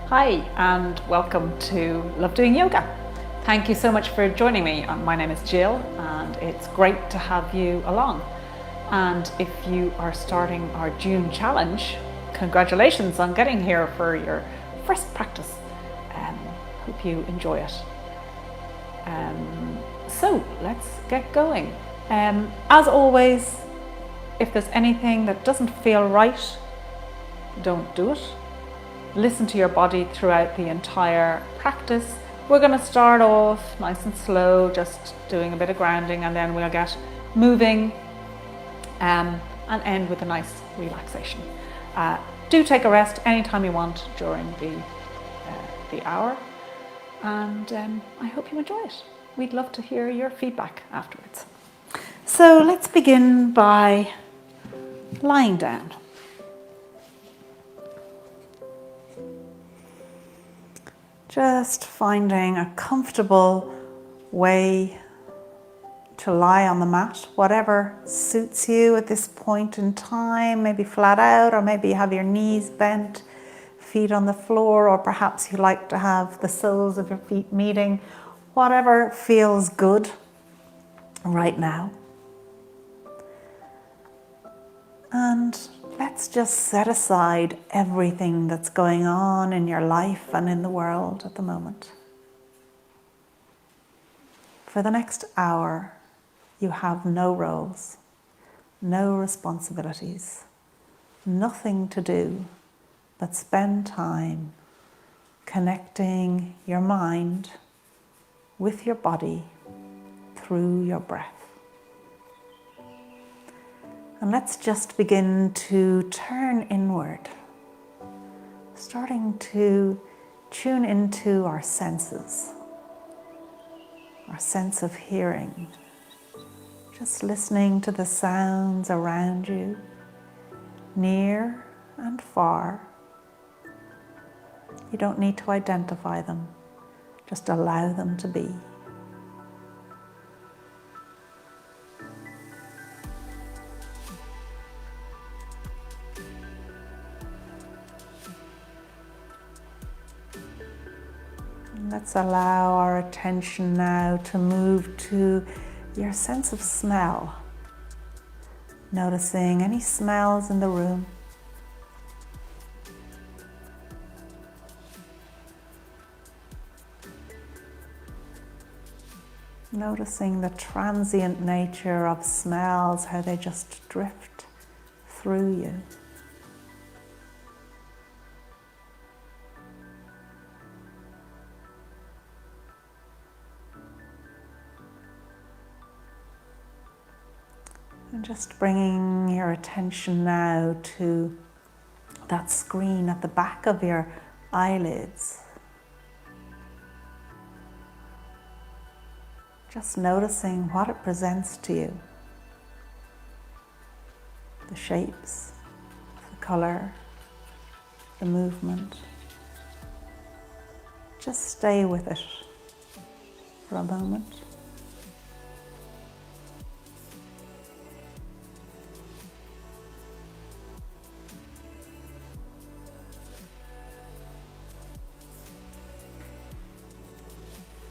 Hi, and welcome to Love Doing Yoga. Thank you so much for joining me. My name is Jill, and it's great to have you along. And if you are starting our June challenge, congratulations on getting here for your first practice. Hope you enjoy it. So let's get going. As always, if there's anything that doesn't feel right, don't do it. Listen to your body throughout the entire practice. We're going to start off nice and slow, just doing a bit of grounding, and then we'll get moving and end with a nice relaxation. Do take a rest anytime you want during the hour, and I hope you enjoy it. We'd love to hear your feedback afterwards. So let's begin by lying down. Just finding a comfortable way to lie on the mat, whatever suits you at this point in time, maybe flat out, or maybe you have your knees bent, feet on the floor, or perhaps you like to have the soles of your feet meeting, whatever feels good right now. And let's just set aside everything that's going on in your life and in the world at the moment. For the next hour, you have no roles, no responsibilities, nothing to do but spend time connecting your mind with your body through your breath. And let's just begin to turn inward, starting to tune into our senses, our sense of hearing, just listening to the sounds around you, near and far. You don't need to identify them, just allow them to be. Let's allow our attention now to move to your sense of smell. Noticing any smells in the room. Noticing the transient nature of smells, how they just drift through you. And just bringing your attention now to that screen at the back of your eyelids. Just noticing what it presents to you. The shapes, the color, the movement. Just stay with it for a moment.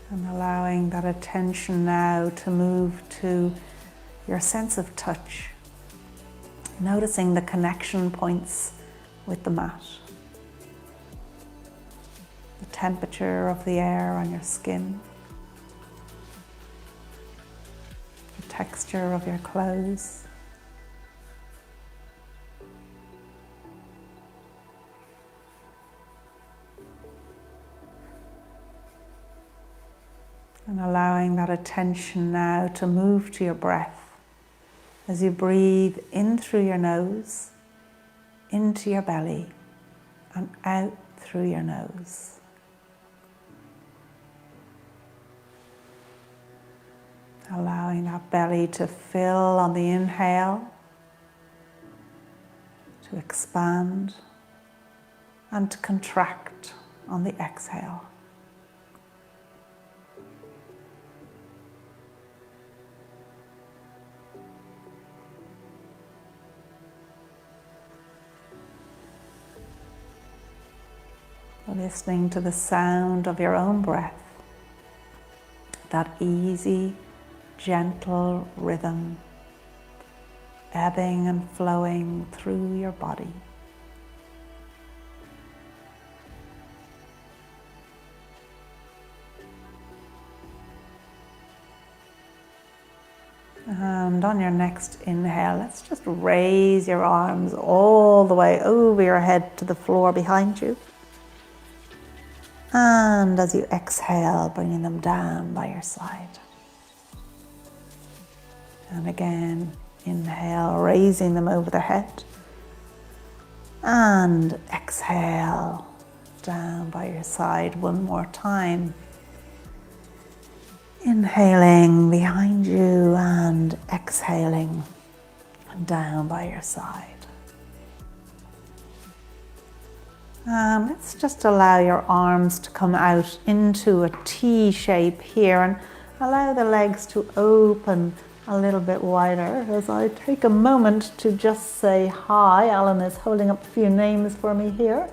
And allowing that attention now to move to your sense of touch. Noticing the connection points with the mat. The temperature of the air on your skin. The texture of your clothes. And allowing that attention now to move to your breath as you breathe in through your nose, into your belly, and out through your nose. Allowing that belly to fill on the inhale, to expand, and to contract on the exhale. listening to the sound of your own breath, that easy, gentle rhythm, ebbing and flowing through your body. And on your next inhale, let's just raise your arms all the way over your head to the floor behind you. And as you exhale, bringing them down by your side. And again, inhale, raising them over the head. And exhale, down by your side one more time. Inhaling behind you and exhaling down by your side. And let's just allow your arms to come out into a T shape here and allow the legs to open a little bit wider as I take a moment to just say hi. Alan is holding up a few names for me here.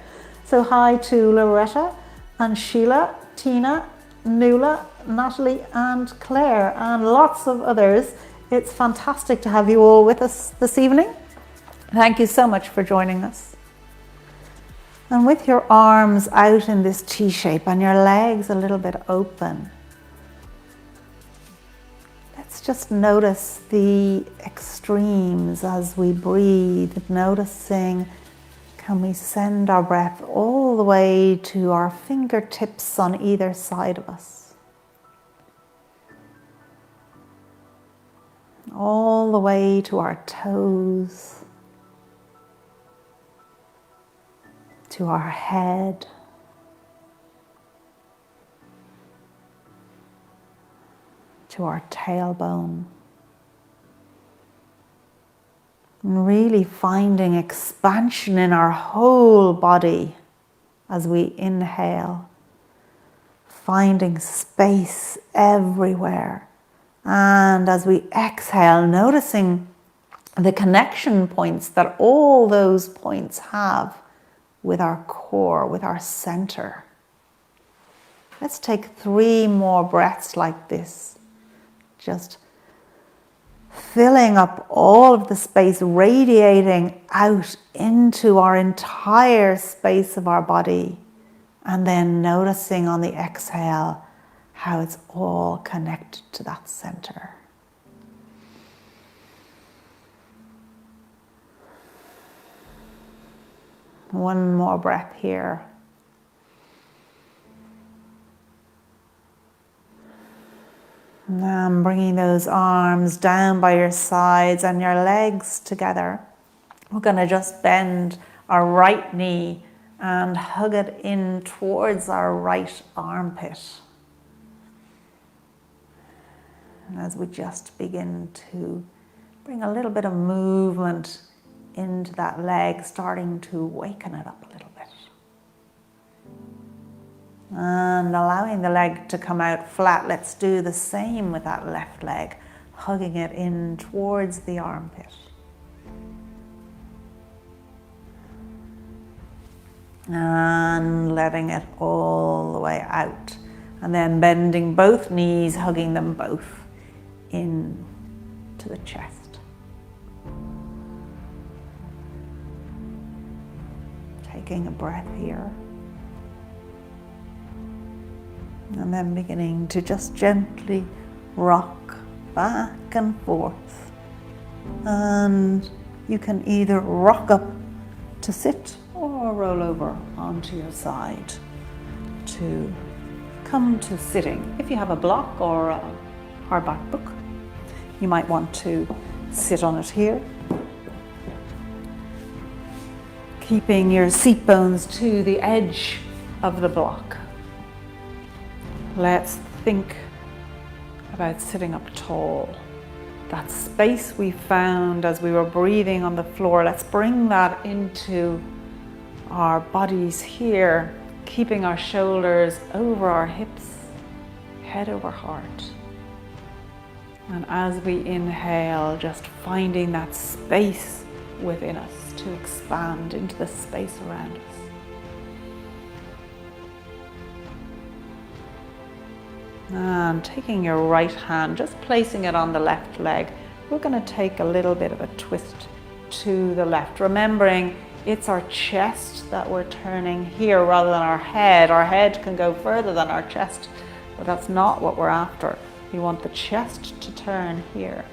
So hi to Loretta and Sheila, Tina, Nuala, Natalie and Claire and lots of others. It's fantastic to have you all with us this evening. Thank you so much for joining us. And with your arms out in this T shape and your legs a little bit open, let's just notice the extremes as we breathe, noticing can we send our breath all the way to our fingertips on either side of us. All the way to our toes, to our head, to our tailbone. And really finding expansion in our whole body as we inhale, finding space everywhere. And as we exhale, noticing the connection points that all those points have with our core, with our center. Let's take 3 more breaths like this. Just filling up all of the space, radiating out into our entire space of our body. And then noticing on the exhale how it's all connected to that center. One more breath here. Now I'm bringing those arms down by your sides and your legs together. We're going to just bend our right knee and hug it in towards our right armpit. And as we just begin to bring a little bit of movement into that leg, starting to waken it up a little bit. And allowing the leg to come out flat, let's do the same with that left leg, hugging it in towards the armpit. And letting it all the way out. And then bending both knees, hugging them both in to the chest. Taking a breath here. And then beginning to just gently rock back and forth. And you can either rock up to sit or roll over onto your side to come to sitting. If you have a block or a hardback book, you might want to sit on it here. Keeping your seat bones to the edge of the block. Let's think about sitting up tall. That space we found as we were breathing on the floor, let's bring that into our bodies here, keeping our shoulders over our hips, head over heart. And as we inhale, just finding that space within us to expand into the space around us. And taking your right hand, just placing it on the left leg, we're going to take a little bit of a twist to the left, remembering it's our chest that we're turning here rather than our head. Our head can go further than our chest, but that's not what we're after. We want the chest to turn here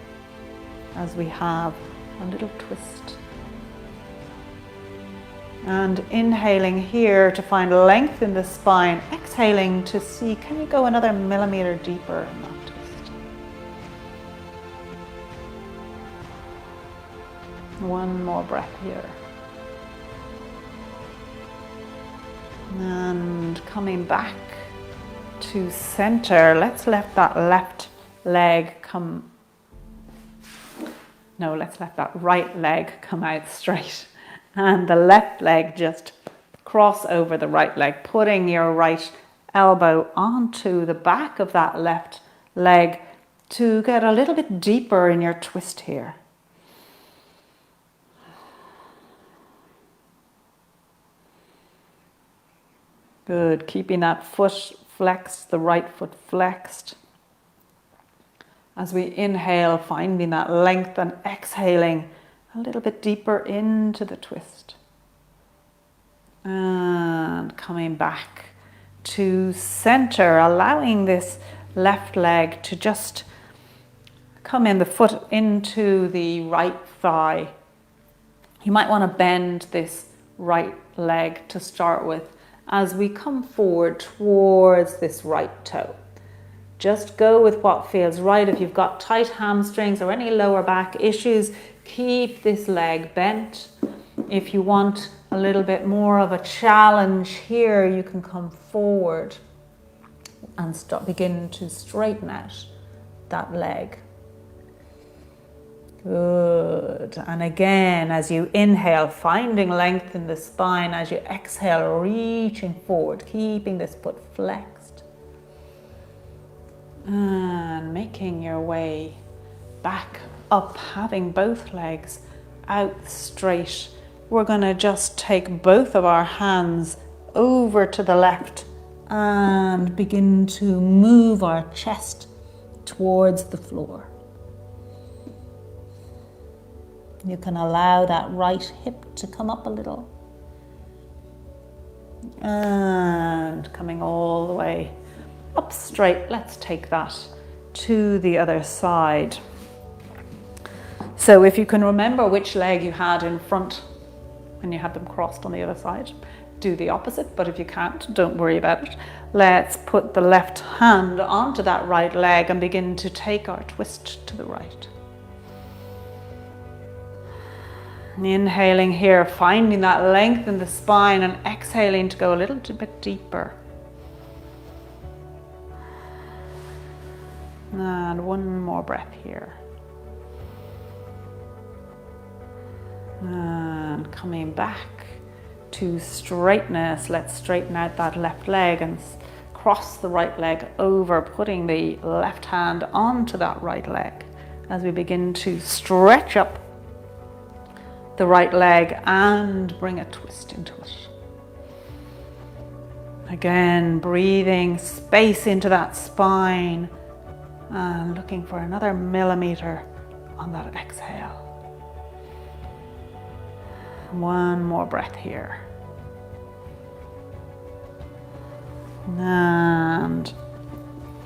as we have a little twist. And inhaling here to find length in the spine, exhaling to see, can you go another millimeter deeper in that twist? One more breath here. And coming back to center, let's let that left leg come, no, let's let that right leg come out straight. And the left leg just cross over the right leg, putting your right elbow onto the back of that left leg to get a little bit deeper in your twist here. Good, keeping that foot flexed, the right foot flexed. As we inhale, finding that length and exhaling a little bit deeper into the twist. And coming back to center, allowing this left leg to just come in, the foot into the right thigh. You might want to bend this right leg to start with as we come forward towards this right toe. Just go with what feels right. If you've got tight hamstrings or any lower back issues, keep this leg bent. If you want a little bit more of a challenge here, you can come forward and begin to straighten out that leg. Good. And again, as you inhale, finding length in the spine. As you exhale, reaching forward, keeping this foot flexed. And making your way back up, having both legs out straight. We're going to just take both of our hands over to the left and begin to move our chest towards the floor. You can allow that right hip to come up a little. And coming all the way up straight. Let's take that to the other side. So if you can remember which leg you had in front when you had them crossed on the other side, do the opposite, but if you can't, don't worry about it. Let's put the left hand onto that right leg and begin to take our twist to the right. Inhaling here, finding that length in the spine, and exhaling to go a little bit deeper. And one more breath here. And coming back to straightness, let's straighten out that left leg and cross the right leg over, putting the left hand onto that right leg as we begin to stretch up the right leg and bring a twist into it. Again, breathing space into that spine and looking for another millimeter on that exhale. One more breath here. And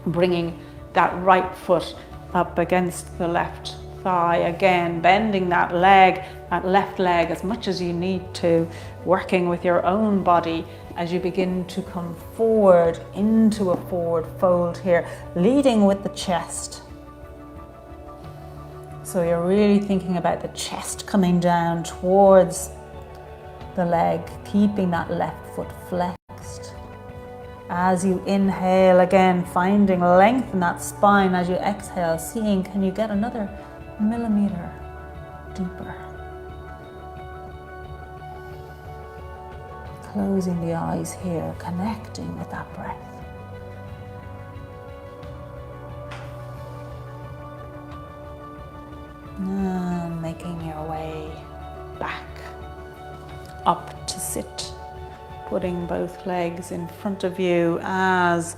bringing that right foot up against the left thigh, again bending that left leg as much as you need to, working with your own body as you begin to come forward into a forward fold here, leading with the chest. So you're really thinking about the chest coming down towards the leg, keeping that left foot flexed. As you inhale, again finding length in that spine. As you exhale, seeing, can you get another millimeter deeper? Closing the eyes here, connecting with that breath. And making your way back up to sit, putting both legs in front of you as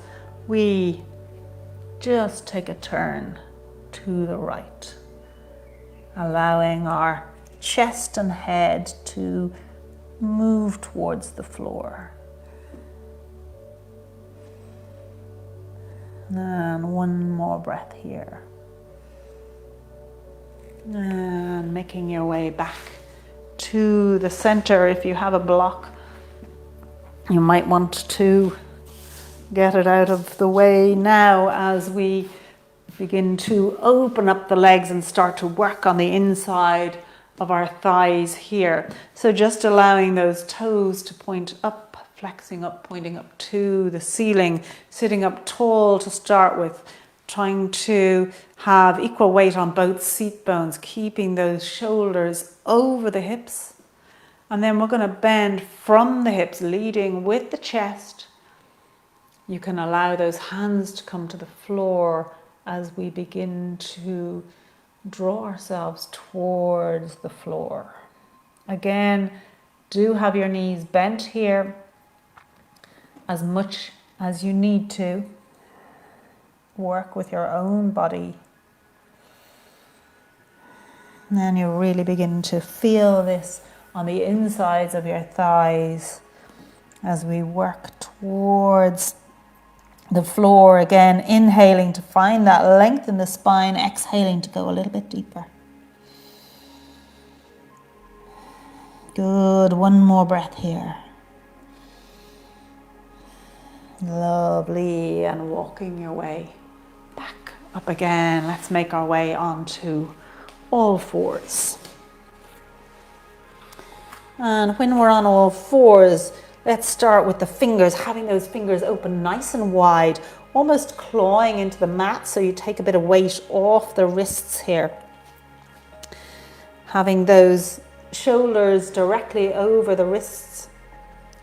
we just take a turn to the right, allowing our chest and head to move towards the floor. And one more breath here. And making your way back to the center. If you have a block, you might want to get it out of the way now as we begin to open up the legs and start to work on the inside of our thighs here. So just allowing those toes to point up, flexing up, pointing up to the ceiling, sitting up tall to start with, trying to have equal weight on both seat bones, keeping those shoulders over the hips. And then we're going to bend from the hips, leading with the chest. You can allow those hands to come to the floor as we begin to draw ourselves towards the floor. Again, do have your knees bent here as much as you need to. Work with your own body. And then you really begin to feel this on the insides of your thighs as we work towards the floor. Again, inhaling to find that length in the spine, exhaling to go a little bit deeper. Good, one more breath here. Lovely, and walking your way back up again. Let's make our way onto all fours. And when we're on all fours, let's start with the fingers, having those fingers open nice and wide, almost clawing into the mat so you take a bit of weight off the wrists here. Having those shoulders directly over the wrists.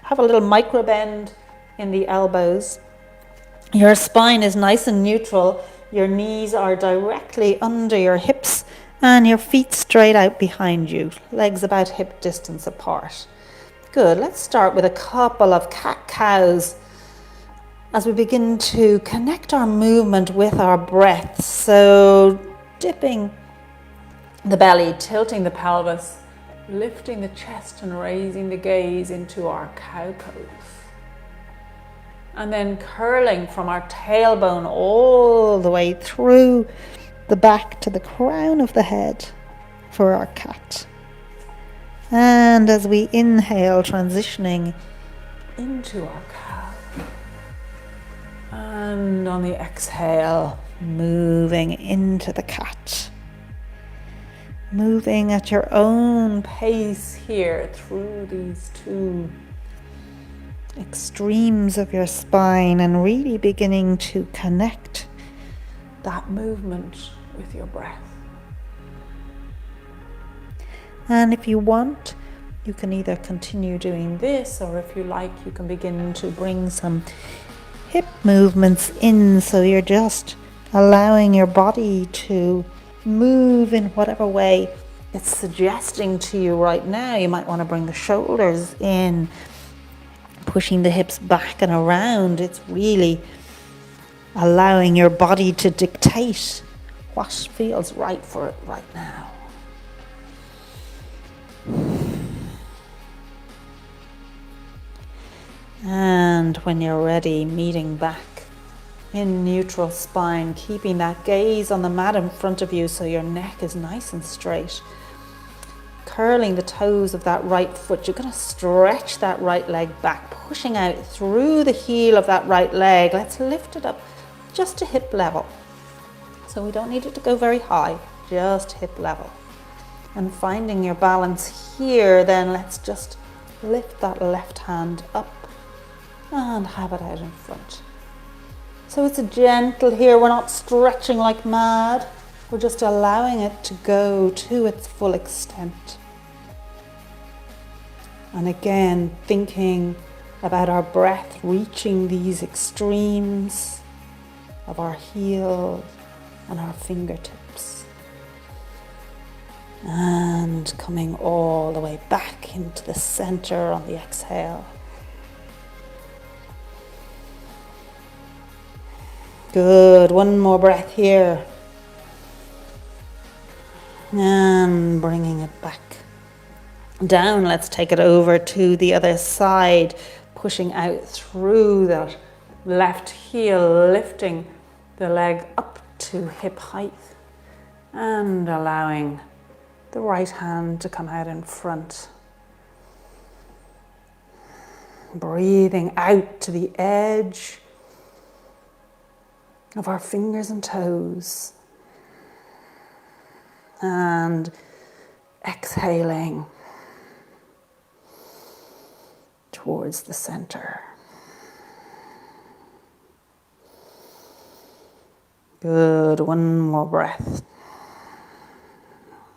Have a little micro bend in the elbows. Your spine is nice and neutral. Your knees are directly under your hips and your feet straight out behind you, legs about hip distance apart. Good, let's start with a couple of cat-cows as we begin to connect our movement with our breath. So dipping the belly, tilting the pelvis, lifting the chest and raising the gaze into our cow pose. And then curling from our tailbone all the way through the back to the crown of the head for our cat. And as we inhale, transitioning into our cow. And on the exhale, moving into the cat. Moving at your own pace here through these two extremes of your spine and really beginning to connect that movement with your breath. And if you want, you can either continue doing this, or if you like, you can begin to bring some hip movements in, so you're just allowing your body to move in whatever way it's suggesting to you right now. You might want to bring the shoulders in, pushing the hips back and around. It's really allowing your body to dictate what feels right for it right now. And when you're ready, meeting back in neutral spine, keeping that gaze on the mat in front of you so your neck is nice and straight. Curling the toes of that right foot, you're going to stretch that right leg back, pushing out through the heel of that right leg. Let's lift it up just to hip level. So we don't need it to go very high, just hip level. And finding your balance here, then let's just lift that left hand up and have it out in front. So it's a gentle here, we're not stretching like mad, we're just allowing it to go to its full extent. And again, thinking about our breath reaching these extremes of our heel and our fingertips. And coming all the way back into the center on the exhale. Good, one more breath here. And bringing it back down. Let's take it over to the other side, pushing out through that left heel, lifting the leg up to hip height and allowing the right hand to come out in front. Breathing out to the edge of our fingers and toes. And exhaling towards the center. Good, one more breath.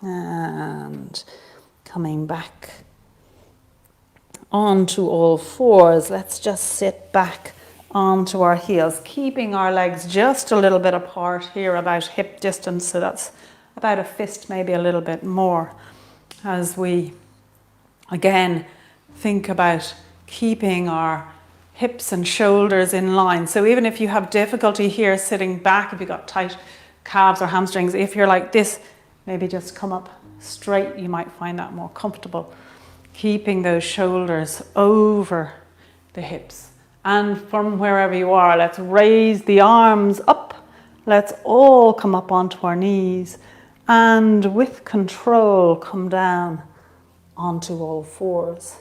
And coming back onto all fours, let's just sit back onto our heels, keeping our legs just a little bit apart here, about hip distance, so that's about a fist, maybe a little bit more, as we again think about keeping our hips and shoulders in line. So even if you have difficulty here sitting back, if you've got tight calves or hamstrings, if you're like this, maybe just come up straight, you might find that more comfortable. Keeping those shoulders over the hips. And from wherever you are, let's raise the arms up. Let's all come up onto our knees. And with control, come down onto all fours.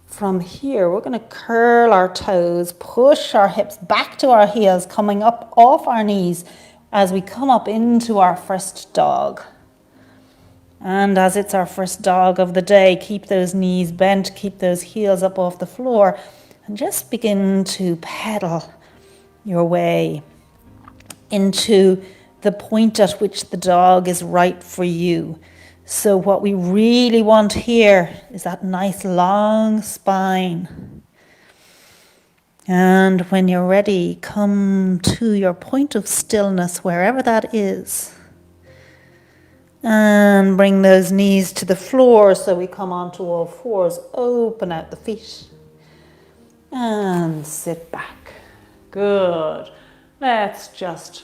From here, we're going to curl our toes, push our hips back to our heels, coming up off our knees as we come up into our first dog. And as it's our first dog of the day, keep those knees bent, keep those heels up off the floor, and just begin to pedal your way into the point at which the dog is right for you. So what we really want here is that nice long spine. And when you're ready, come to your point of stillness, wherever that is. And bring those knees to the floor so we come onto all fours. Open out the feet. And sit back. Good. Let's just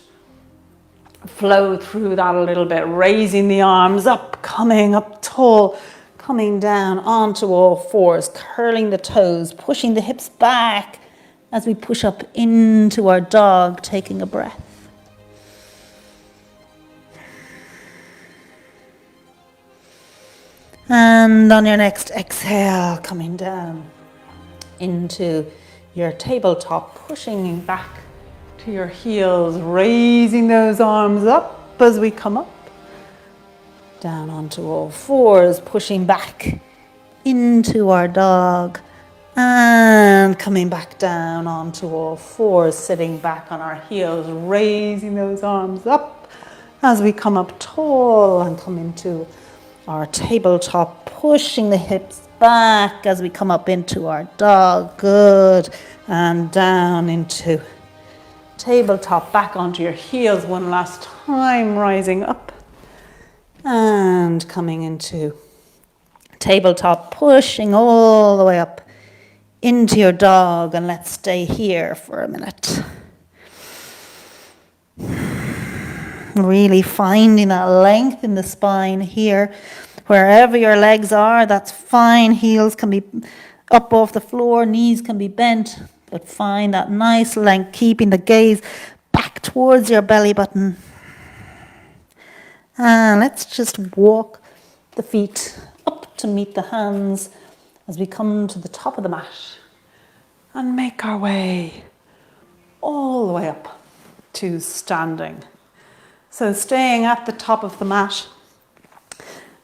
flow through that a little bit, raising the arms up, coming up tall, coming down onto all fours, curling the toes, pushing the hips back as we push up into our dog, taking a breath. And on your next exhale, coming down into your tabletop, pushing back to your heels, raising those arms up as we come up. Down onto all fours, pushing back into our dog. And coming back down onto all fours, sitting back on our heels, raising those arms up as we come up tall and come into our tabletop, pushing the hips back as we come up into our dog. Good. And down into tabletop, back onto your heels one last time, rising up. And coming into tabletop, pushing all the way up into your dog. And let's stay here for a minute. Really finding that length in the spine here. Wherever your legs are, that's fine. Heels can be up off the floor, knees can be bent, but find that nice length, keeping the gaze back towards your belly button. And let's just walk the feet up to meet the hands as we come to the top of the mat and make our way all the way up to standing. So staying at the top of the mat,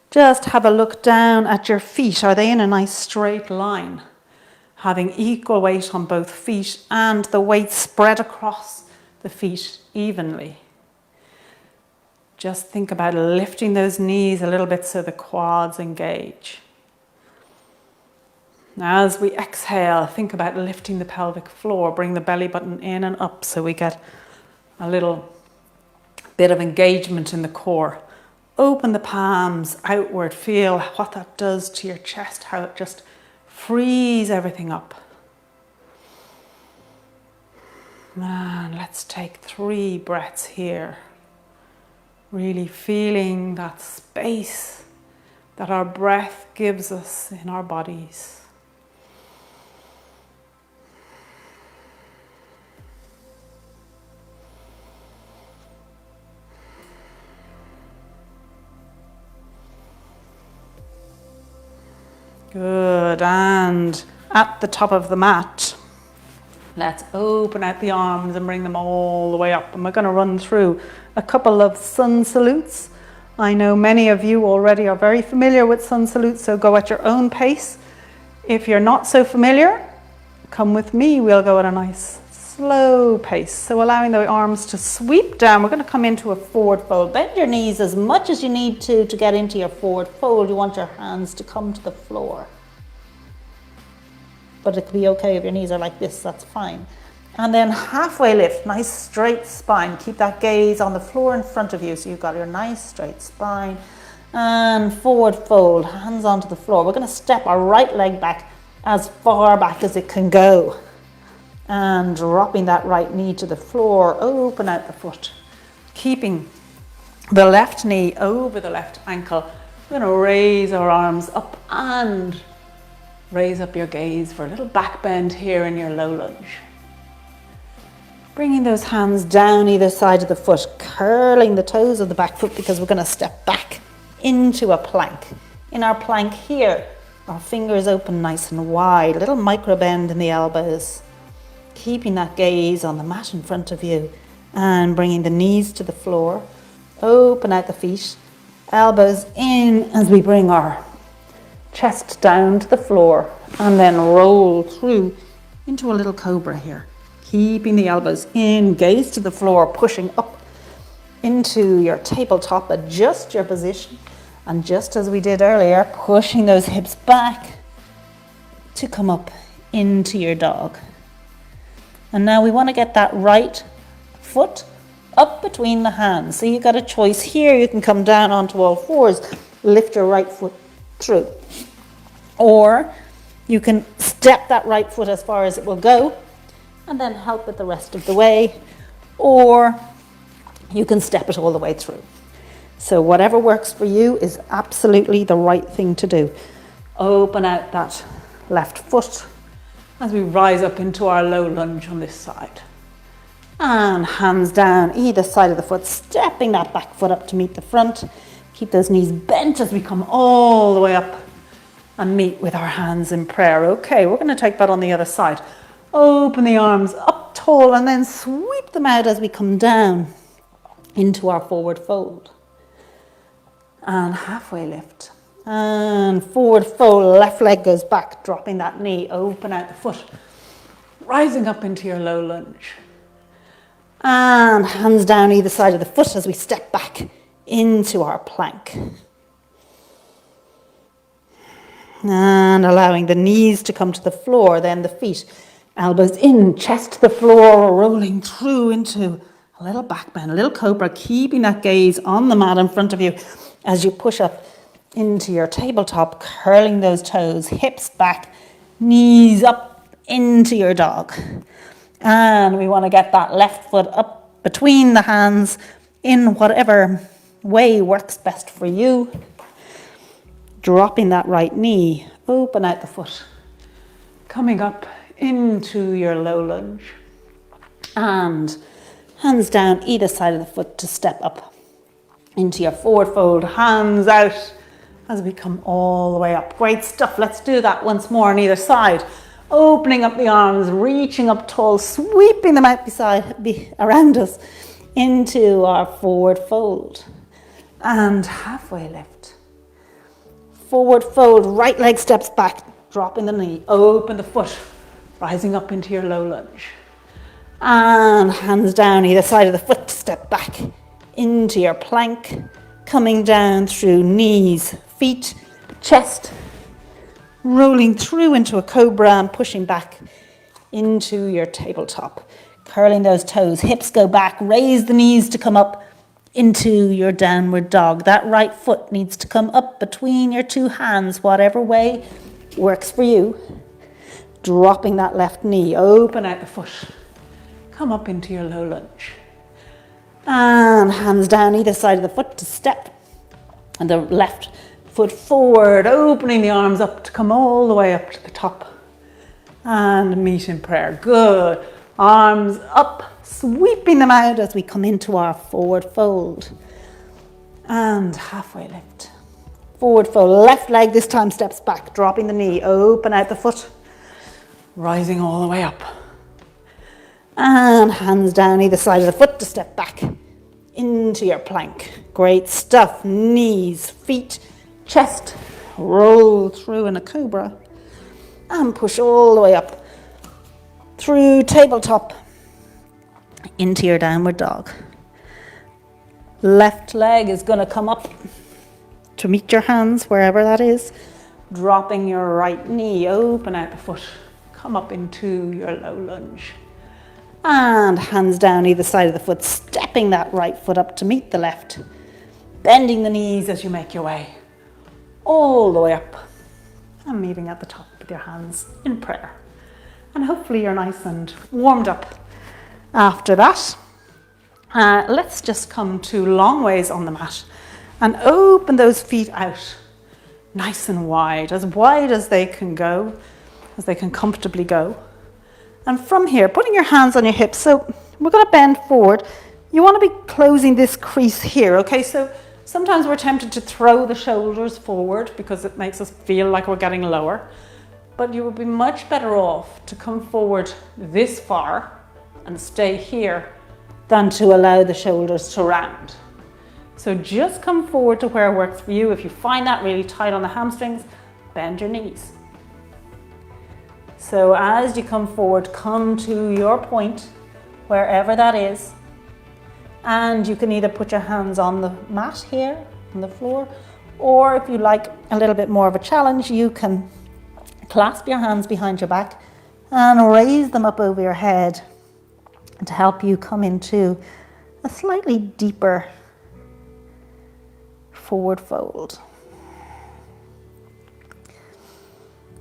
just have a look down at your feet. Are they in a nice straight line? Having equal weight on both feet and the weight spread across the feet evenly. Just think about lifting those knees a little bit so the quads engage. Now as we exhale, think about lifting the pelvic floor. Bring the belly button in and up so we get a little bit of engagement in the core. Open the palms outward. Feel what that does to your chest, how it just frees everything up. And let's take 3 breaths here. Really feeling that space that our breath gives us in our bodies. Good, and at the top of the mat, let's open out the arms and bring them all the way up. And we're going to run through a couple of sun salutes. I know many of you already are very familiar with sun salutes, so go at your own pace. If you're not so familiar, come with me. We'll go at a nice slow pace. So allowing the arms to sweep down, we're going to come into a forward fold. Bend your knees as much as you need to get into your forward fold. You want your hands to come to the floor. But it could be okay if your knees are like this, that's fine. And then halfway lift, nice straight spine. Keep that gaze on the floor in front of you. So you've got your nice straight spine. And forward fold, hands onto the floor. We're going to step our right leg back as far back as it can go. And dropping that right knee to the floor, open out the foot. Keeping the left knee over the left ankle. We're going to raise our arms up and raise up your gaze for a little back bend here in your low lunge. Bringing those hands down either side of the foot, curling the toes of the back foot because we're going to step back into a plank. In our plank here, our fingers open nice and wide, a little micro bend in the elbows. Keeping that gaze on the mat in front of you and bringing the knees to the floor. Open out the feet, elbows in as we bring our chest down to the floor and then roll through into a little cobra here. Keeping the elbows in, gaze to the floor, pushing up into your tabletop. Adjust your position. And just as we did earlier, pushing those hips back to come up into your dog. And now we want to get that right foot up between the hands. So you've got a choice here. You can come down onto all fours, lift your right foot through. Or you can step that right foot as far as it will go and then help it the rest of the way. Or you can step it all the way through. So whatever works for you is absolutely the right thing to do. Open out that left foot as we rise up into our low lunge on this side. And hands down either side of the foot, stepping that back foot up to meet the front. Keep those knees bent as we come all the way up and meet with our hands in prayer. Okay, we're going to take that on the other side. Open the arms up tall and then sweep them out as we come down into our forward fold. And halfway lift. And forward fold, left leg goes back, dropping that knee, open out the foot. Rising up into your low lunge. And hands down either side of the foot as we step back into our plank. And allowing the knees to come to the floor, then the feet. Elbows in, chest to the floor, rolling through into a little back bend, a little cobra, keeping that gaze on the mat in front of you as you push up into your tabletop, curling those toes, hips back, knees up into your dog. And we want to get that left foot up between the hands in whatever way works best for you. Dropping that right knee, open out the foot, coming up into your low lunge. And hands down either side of the foot to step up into your forward fold, hands out as we come all the way up. Great stuff. Let's do that once more on either side. Opening up the arms, reaching up tall, sweeping them out around us into our forward fold. And halfway lift. Forward fold, right leg steps back, dropping the knee, open the foot, rising up into your low lunge. And hands down either side of the foot to step back into your plank, coming down through knees, feet, chest, rolling through into a cobra and pushing back into your tabletop. Curling those toes, hips go back, raise the knees to come up into your downward dog. That right foot needs to come up between your two hands, whatever way works for you. Dropping that left knee, open out the foot. come up into your low lunge. And hands down either side of the foot to step. And the left foot forward, opening the arms up to come all the way up to the top. And meet in prayer. Good. Arms up, sweeping them out as we come into our forward fold. And halfway lift. Forward fold. Left leg this time steps back, dropping the knee, open out the foot. Rising all the way up. And hands down either side of the foot to step back into your plank. Great stuff. Knees, feet, chest. Roll through in a cobra. And push all the way up through tabletop into your downward dog. Left leg is going to come up to meet your hands wherever that is. Dropping your right knee, open out the foot. Come up into your low lunge. And hands down either side of the foot, stepping that right foot up to meet the left. Bending the knees as you make your way all the way up. And meeting at the top with your hands in prayer. And hopefully you're nice and warmed up after that. Let's just come to long ways on the mat and open those feet out nice and wide as they can go, as they can comfortably go. And from here, putting your hands on your hips, so we're going to bend forward. You want to be closing this crease here, okay? So sometimes we're tempted to throw the shoulders forward because it makes us feel like we're getting lower. But you would be much better off to come forward this far and stay here than to allow the shoulders to round. So just come forward to where works for you. If you find that really tight on the hamstrings, bend your knees. So as you come forward, come to your point, wherever that is. And you can either put your hands on the mat here, on the floor, or if you like a little bit more of a challenge, you can clasp your hands behind your back and raise them up over your head to help you come into a slightly deeper forward fold.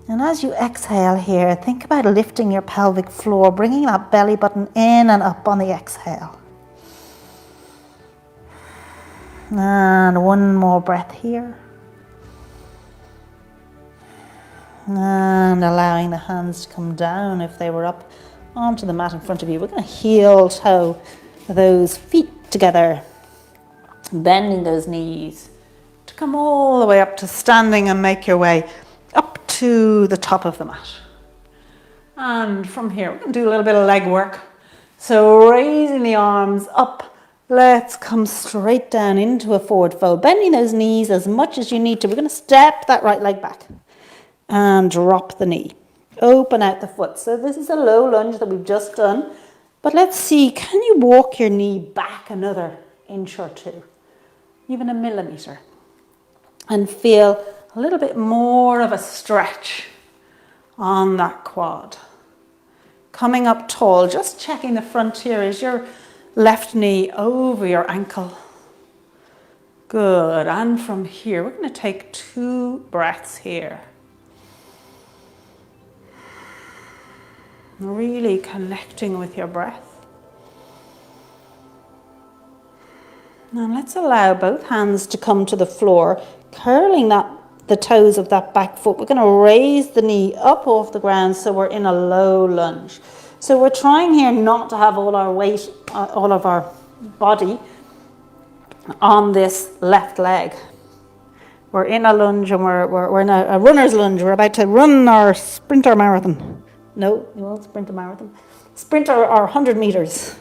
And as you exhale here, think about lifting your pelvic floor, bringing that belly button in and up on the exhale. And one more breath here. And allowing the hands to come down if they were up onto the mat in front of you. We're going to heel toe those feet together, bending those knees to come all the way up to standing and make your way up to the top of the mat. And from here, we're going to do a little bit of leg work. So raising the arms up, let's come straight down into a forward fold, bending those knees as much as you need to. We're going to step that right leg back and drop the knee. Open out the foot. So this is a low lunge that we've just done. But let's see, can you walk your knee back another inch or two? Even a millimetre. And feel a little bit more of a stretch on that quad. Coming up tall, just checking the front here. Is your left knee over your ankle? Good. And from here, we're going to take 2 breaths here. Really connecting with your breath. And let's allow both hands to come to the floor, curling the toes of that back foot. We're going to raise the knee up off the ground so we're in a low lunge. So we're trying here not to have all our weight, all of our body on this left leg. We're in a lunge and we're in a runner's lunge. We're about to run our sprinter marathon. No, you won't sprint a marathon. Sprint our 100 meters.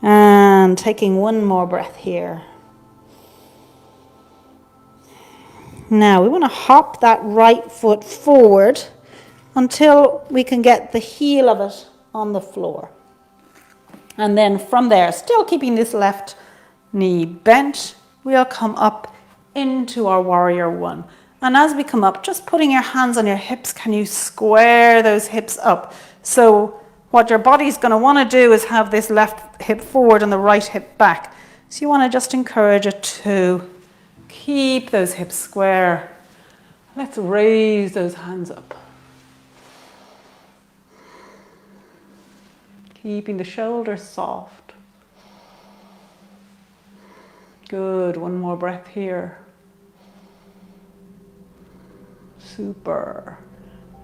And taking one more breath here. Now we want to hop that right foot forward until we can get the heel of it on the floor. And then from there, still keeping this left knee bent, we'll come up into our warrior one. And as we come up, just putting your hands on your hips, can you square those hips up? So what your body's going to want to do is have this left hip forward and the right hip back. So you want to just encourage it to keep those hips square. Let's raise those hands up. keeping the shoulders soft. Good, one more breath here. Super.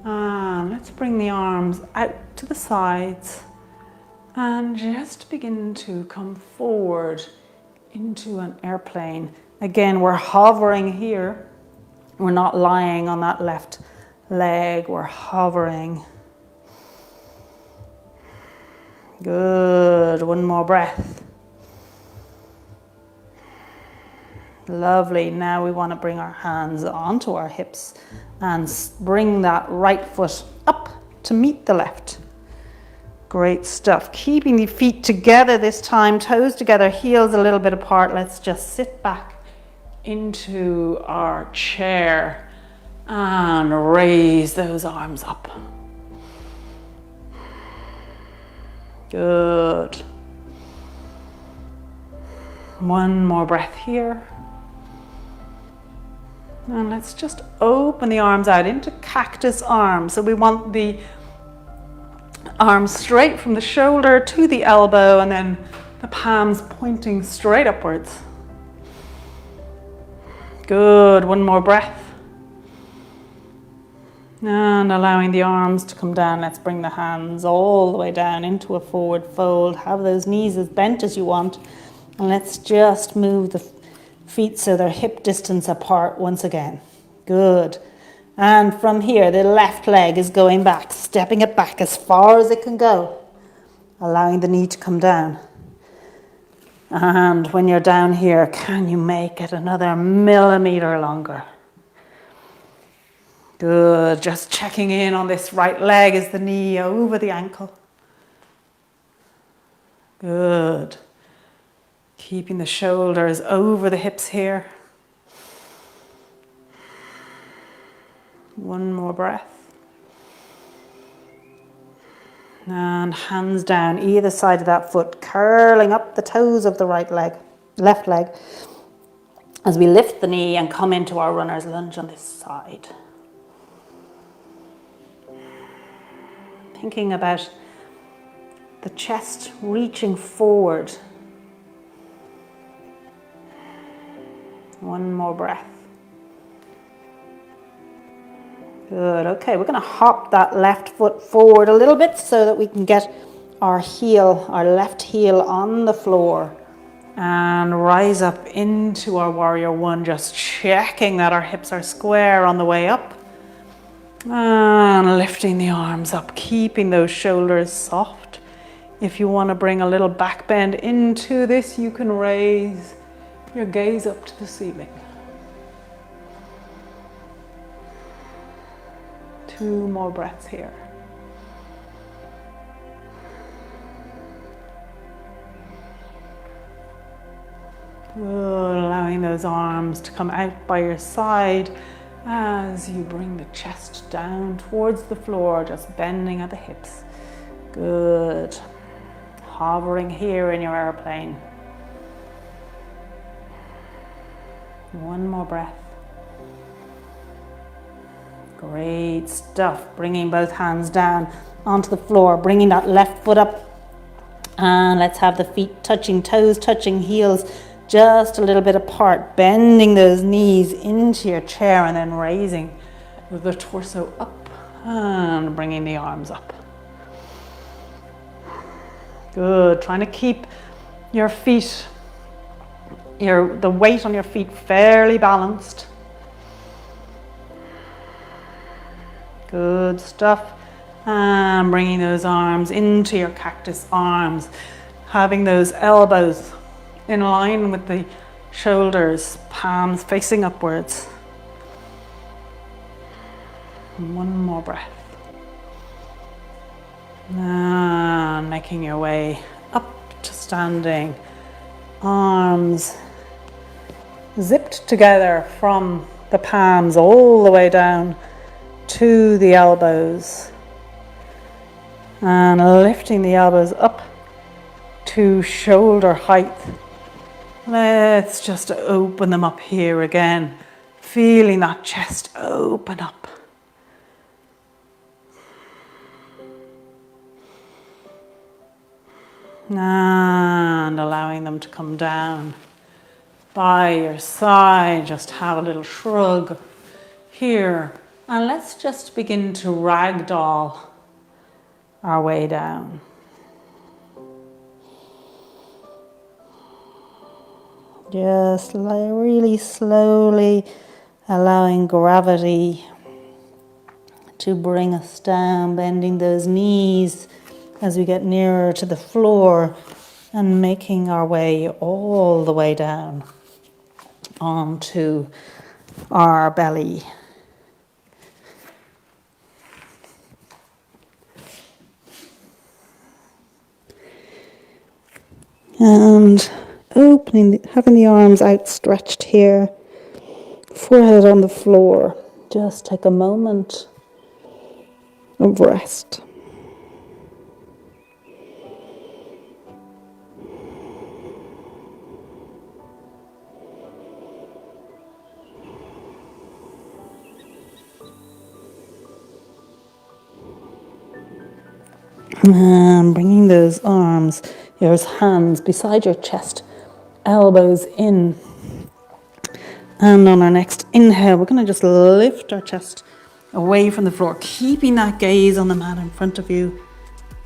And let's bring the arms out to the sides and just begin to come forward into an airplane. Again, we're hovering here. We're not lying on that left leg, we're hovering. Good, one more breath. Lovely, now we want to bring our hands onto our hips and bring that right foot up to meet the left. Great stuff. Keeping the feet together this time, toes together, heels a little bit apart. Let's just sit back into our chair and raise those arms up. Good. One more breath here. And let's just open the arms out into cactus arms. So we want the arms straight from the shoulder to the elbow and then the palms pointing straight upwards. Good, one more breath. And allowing the arms to come down, let's bring the hands all the way down into a forward fold. Have those knees as bent as you want. And let's just move the feet so they're hip distance apart once again. Good. And from here, the left leg is going back, stepping it back as far as it can go, allowing the knee to come down. And when you're down here, can you make it another millimeter longer? Good. Just checking in on this right leg. Is the knee over the ankle? Good. Keeping the shoulders over the hips here. One more breath. And hands down either side of that foot, curling up the toes of the left leg, as we lift the knee and come into our runner's lunge on this side. Thinking about the chest reaching forward. One more breath. Good, okay, we're going to hop that left foot forward a little bit so that we can get our left heel on the floor and rise up into our warrior one, just checking that our hips are square on the way up and lifting the arms up, keeping those shoulders soft. If you want to bring a little back bend into this, you can raise your gaze up to the ceiling. 2 more breaths here. Good. Allowing those arms to come out by your side as you bring the chest down towards the floor, just bending at the hips. Good. Hovering here in your airplane. 1 more breath. Great stuff. Bringing both hands down onto the floor, bringing that left foot up. And let's have the feet touching toes, touching heels, just a little bit apart. Bending those knees into your chair and then raising the torso up and bringing the arms up. Good. Trying to keep your feet, the weight on your feet fairly balanced. Good stuff. And bringing those arms into your cactus arms. Having those elbows in line with the shoulders, palms facing upwards. 1 more breath. And making your way up to standing. Arms zipped together from the palms all the way down to the elbows. And lifting the elbows up to shoulder height. Let's just open them up here again. Feeling that chest open up. And allowing them to come down by your side. Just have a little shrug here. And let's just begin to ragdoll our way down. Just really slowly allowing gravity to bring us down, bending those knees as we get nearer to the floor and making our way all the way down onto our belly. And having the arms outstretched here, forehead on the floor. Just take a moment of rest. And bringing those arms, your hands beside your chest, elbows in. And on our next inhale, we're going to just lift our chest away from the floor, keeping that gaze on the mat in front of you,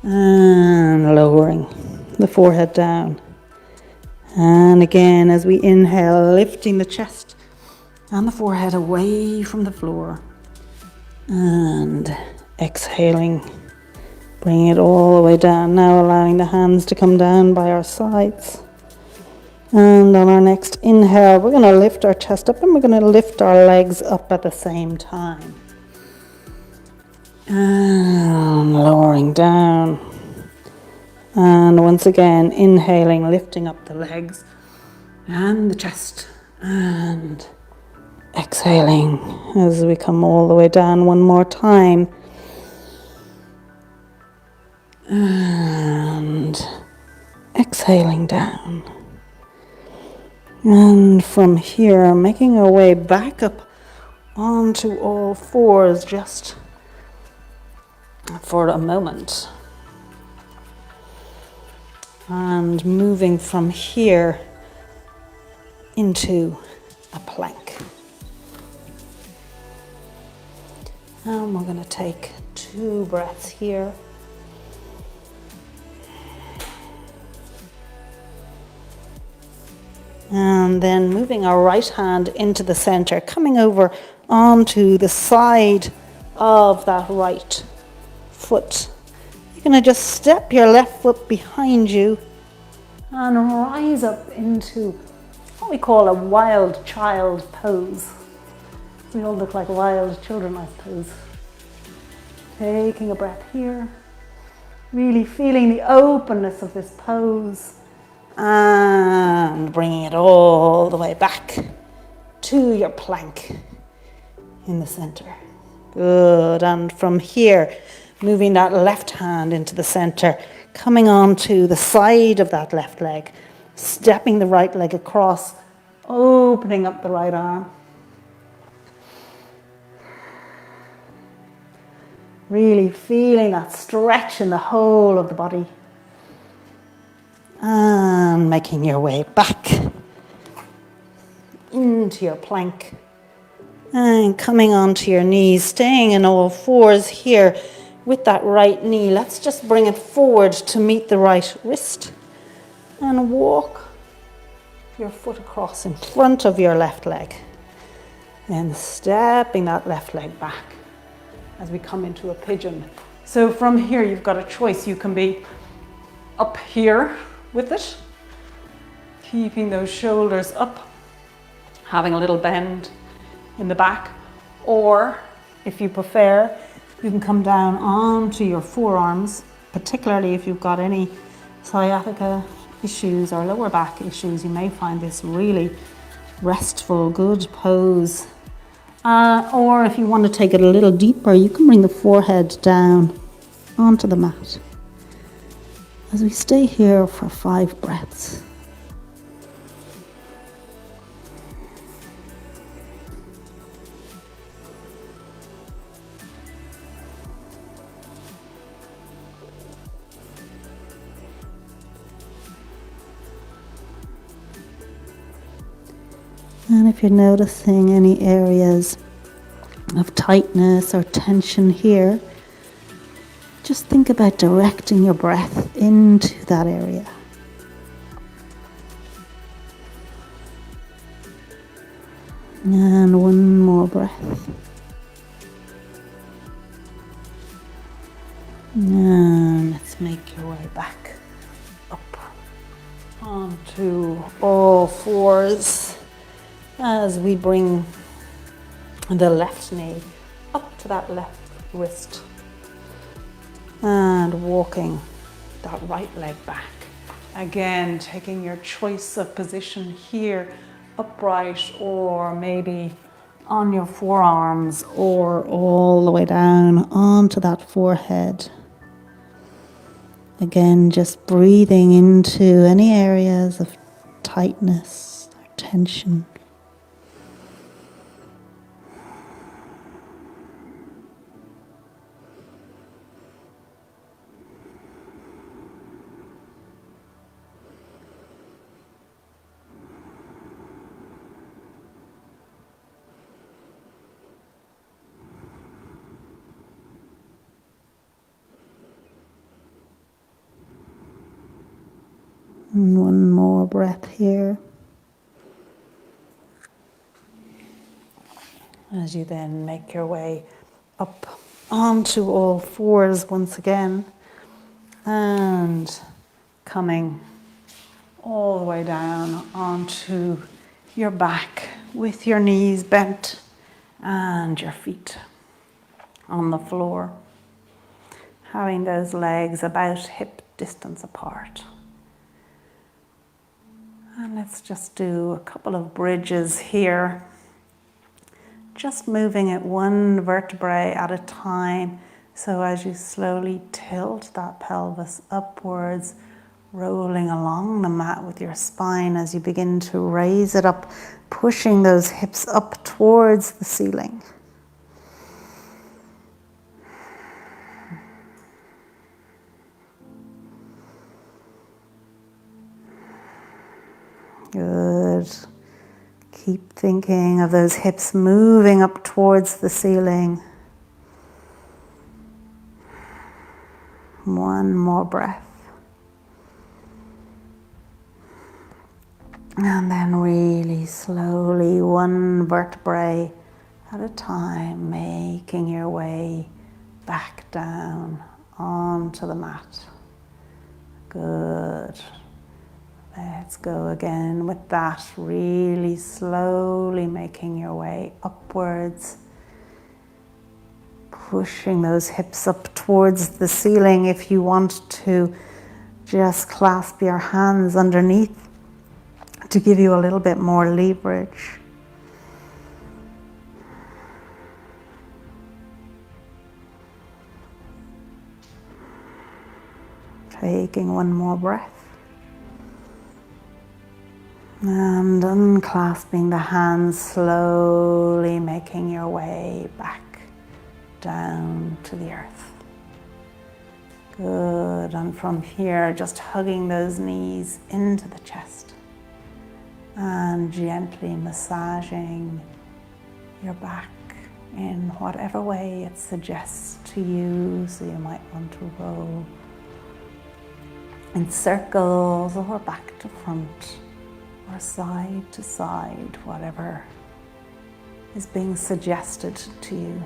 and lowering the forehead down. And again, as we inhale, lifting the chest and the forehead away from the floor, and exhaling, bringing it all the way down. Now allowing the hands to come down by our sides. And on our next inhale, we're going to lift our chest up and we're going to lift our legs up at the same time. And lowering down. And once again, inhaling, lifting up the legs and the chest. And exhaling as we come all the way down one more time. And exhaling down. And from here, making our way back up onto all fours just for a moment. And moving from here into a plank. And we're going to take 2 breaths here. And then moving our right hand into the center, coming over onto the side of that right foot. You're going to just step your left foot behind you and rise up into what we call a wild child pose. We all look like wild children, I suppose. Taking a breath here, really feeling the openness of this pose. And bringing it all the way back to your plank in the center. Good. And from here, moving that left hand into the center, coming onto the side of that left leg, stepping the right leg across, opening up the right arm. Really feeling that stretch in the whole of the body. And making your way back into your plank. And coming onto your knees, staying in all fours here with that right knee. Let's just bring it forward to meet the right wrist. And walk your foot across in front of your left leg. Then stepping that left leg back as we come into a pigeon. So from here, you've got a choice. You can be up here with it, keeping those shoulders up, having a little bend in the back, or if you prefer, you can come down onto your forearms, particularly if you've got any sciatica issues or lower back issues. You may find this really restful, good pose. Or if you want to take it a little deeper, you can bring the forehead down onto the mat. As we stay here for 5 breaths. And if you're noticing any areas of tightness or tension here, just think about directing your breath into that area. And one more breath. And let's make your way back up onto all fours as we bring the left knee up to that left wrist and walking that right leg back. Again, taking your choice of position here, upright or maybe on your forearms or all the way down onto that forehead. Again, just breathing into any areas of tightness or tension. And one more breath here. As you then make your way up onto all fours once again and coming all the way down onto your back with your knees bent and your feet on the floor, having those legs about hip distance apart. And let's just do a couple of bridges here, just moving it one vertebrae at a time. So as you slowly tilt that pelvis upwards, rolling along the mat with your spine as you begin to raise it up, pushing those hips up towards the ceiling. Good. Keep thinking of those hips moving up towards the ceiling. One more breath. And then really slowly, one vertebrae at a time, making your way back down onto the mat. Good. Let's go again with that, really slowly making your way upwards, pushing those hips up towards the ceiling. If you want to, just clasp your hands underneath to give you a little bit more leverage. Taking one more breath. And unclasping the hands, slowly making your way back down to the earth. Good. And from here, just hugging those knees into the chest and gently massaging your back in whatever way it suggests to you. So you might want to roll in circles or back to front, or side to side, whatever is being suggested to you.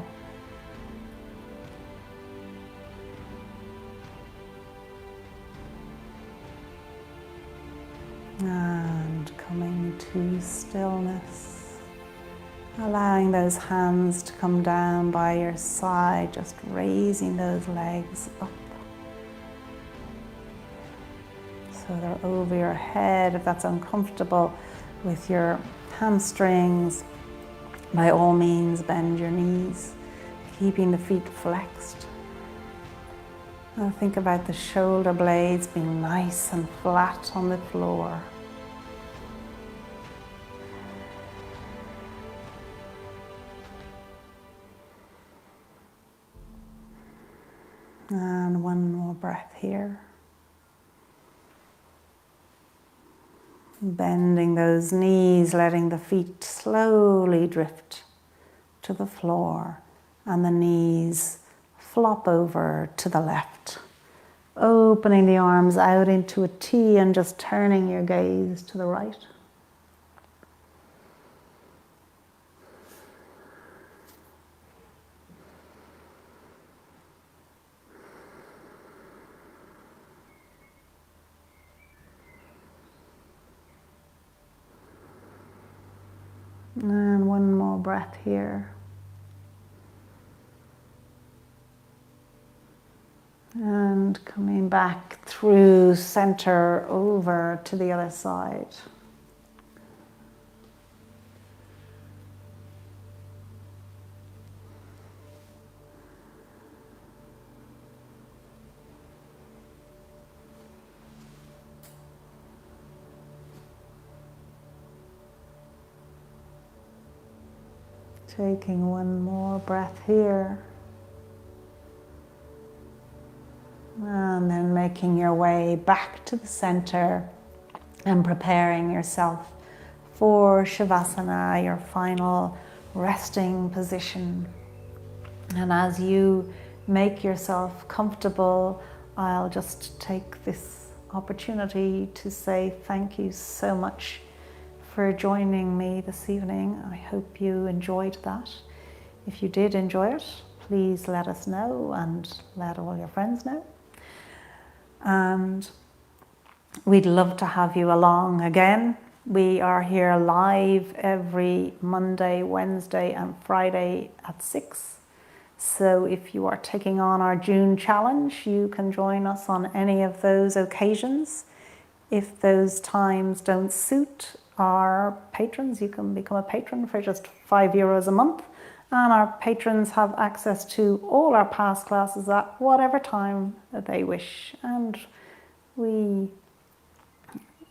And coming to stillness, allowing those hands to come down by your side, just raising those legs up. So they're over your head. If that's uncomfortable with your hamstrings, by all means bend your knees, keeping the feet flexed. And think about the shoulder blades being nice and flat on the floor. And one more breath here. Bending those knees, letting the feet slowly drift to the floor and the knees flop over to the left. Opening the arms out into a T and just turning your gaze to the right. And one more breath here. And coming back through center over to the other side. Taking one more breath here. And then making your way back to the center and preparing yourself for Shavasana, your final resting position. And as you make yourself comfortable, I'll just take this opportunity to say thank you so much for joining me this evening. I hope you enjoyed that. If you did enjoy it, please let us know and let all your friends know. And we'd love to have you along again. We are here live every Monday, Wednesday and Friday at 6. So if you are taking on our June challenge, you can join us on any of those occasions. If those times don't suit our patrons, you can become a patron for just €5 a month. And our patrons have access to all our past classes at whatever time that they wish. And we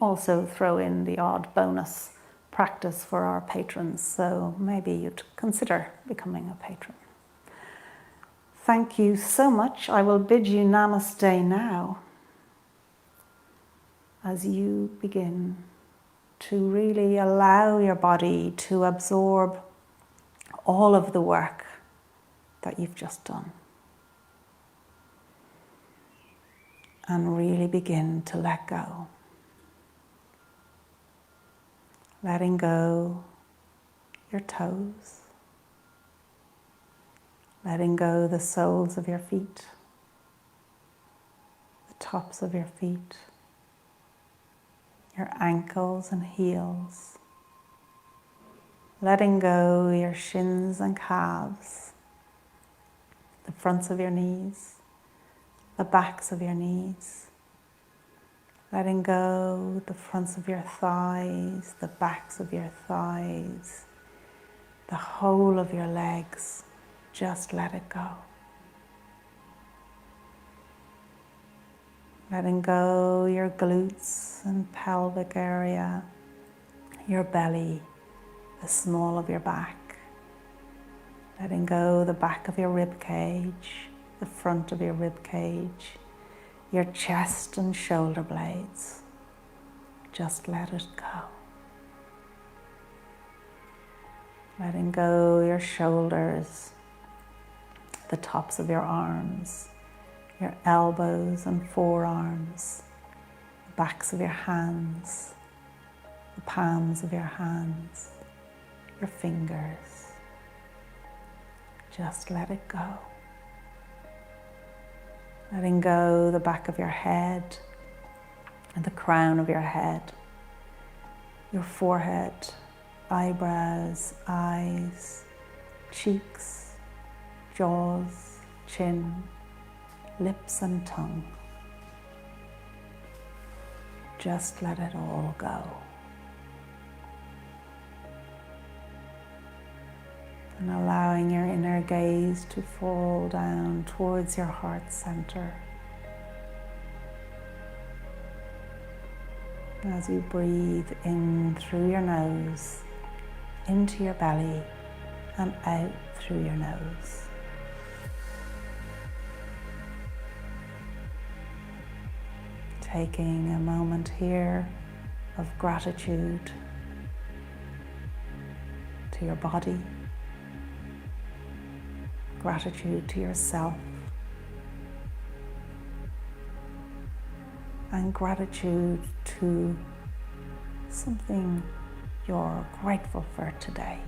also throw in the odd bonus practice for our patrons. So maybe you'd consider becoming a patron. Thank you so much. I will bid you namaste now as you begin to really allow your body to absorb all of the work that you've just done. And really begin to let go. Letting go your toes. Letting go the soles of your feet. The tops of your feet. Your ankles and heels. Letting go your shins and calves, the fronts of your knees, the backs of your knees. Letting go the fronts of your thighs, the backs of your thighs, the whole of your legs. Just let it go. Letting go your glutes and pelvic area, your belly, the small of your back. Letting go the back of your rib cage, the front of your rib cage, your chest and shoulder blades. Just let it go. Letting go your shoulders, the tops of your arms, your elbows and forearms, the backs of your hands, the palms of your hands, your fingers. Just let it go. Letting go the back of your head and the crown of your head, your forehead, eyebrows, eyes, cheeks, jaws, chin, lips and tongue. Just let it all go. And allowing your inner gaze to fall down towards your heart center. As you breathe in through your nose, into your belly, and out through your nose. Taking a moment here of gratitude to your body, gratitude to yourself, and gratitude to something you're grateful for today.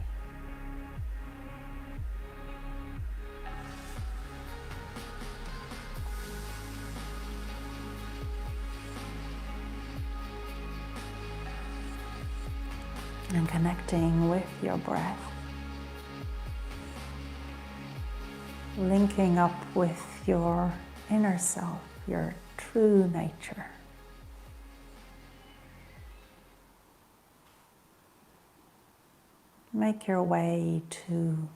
And connecting with your breath, linking up with your inner self, your true nature. Make your way to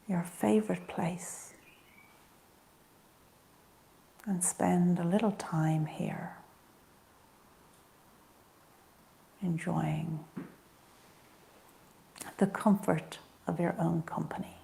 your favorite place and spend a little time here, enjoying the comfort of your own company.